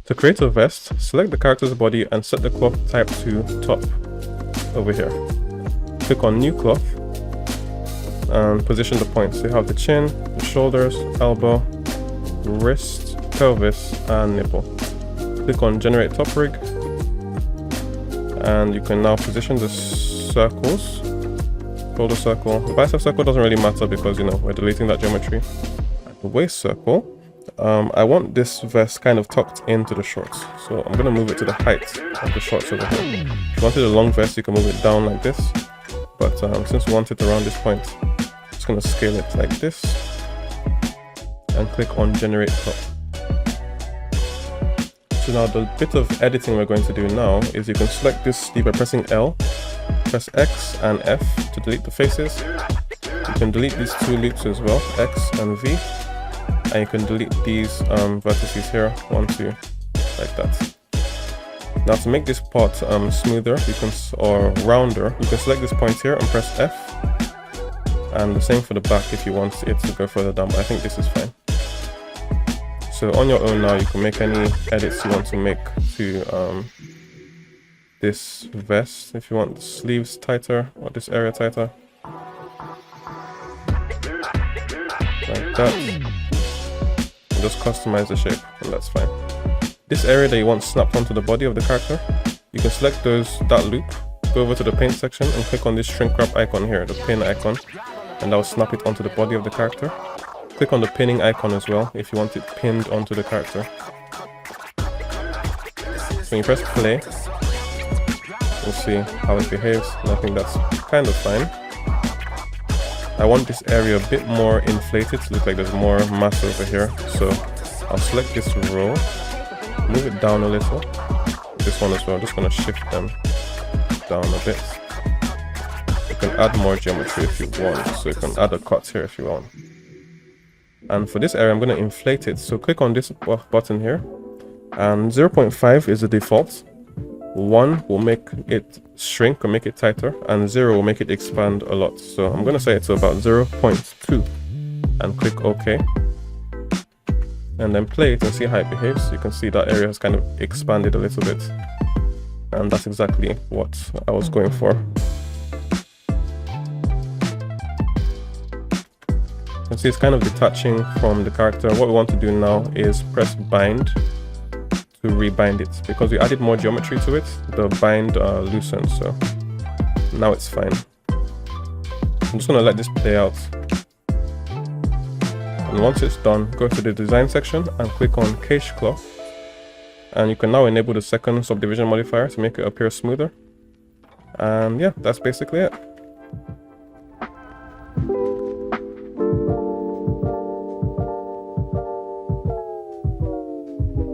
To create a vest, select the character's body and set the cloth type to top over here. Click on new cloth and position the points. So you have the chin, the shoulders, elbow, wrist, pelvis and nipple. Click on generate top rig and you can now position the circles. Shoulder circle. The bicep circle doesn't really matter because, you know, we're deleting that geometry. The waist circle, I want this vest kind of tucked into the shorts, so I'm going to move it to the height of the shorts over here. If you wanted a long vest, you can move it down like this, but since we want it around this point, I'm just going to scale it like this and click on generate top. So now the bit of editing we're going to do now is you can select this sleeve by pressing L, press X and F to delete the faces. You can delete these two loops as well, X and V. And you can delete these vertices here, 1, 2, like that. Now to make this part smoother, or rounder, you can select this point here and press F. And the same for the back if you want it to go further down, but I think this is fine. So on your own now, you can make any edits you want to make to this vest. If you want the sleeves tighter or this area tighter, like that. Just customize the shape and that's fine. This area that you want snapped onto the body of the character, you can select that loop, go over to the paint section and click on this shrink wrap icon here, the pin icon, and that will snap it onto the body of the character. Click on the pinning icon as well if you want it pinned onto the character. So when you press play, we'll see how it behaves, and I think that's kind of fine. I want this area a bit more inflated to look like there's more mass over here, so I'll select this row, move it down a little, this one as well. I'm just going to shift them down a bit. You can add more geometry if you want, so you can add a cut here if you want. And for this area I'm going to inflate it, so click on this button here, and 0.5 is the default. 1 will make it shrink or make it tighter, and 0 will make it expand a lot. So I'm going to set it to about 0.2 and click OK. And then play it and see how it behaves. You can see that area has kind of expanded a little bit. And that's exactly what I was going for. You can see it's kind of detaching from the character. What we want to do now is press bind to rebind it, because we added more geometry to it. The bind loosened, so now it's fine. I'm just going to let this play out, and once it's done, go to the design section and click on cache cloth, and you can now enable the second subdivision modifier to make it appear smoother. And yeah, that's basically it.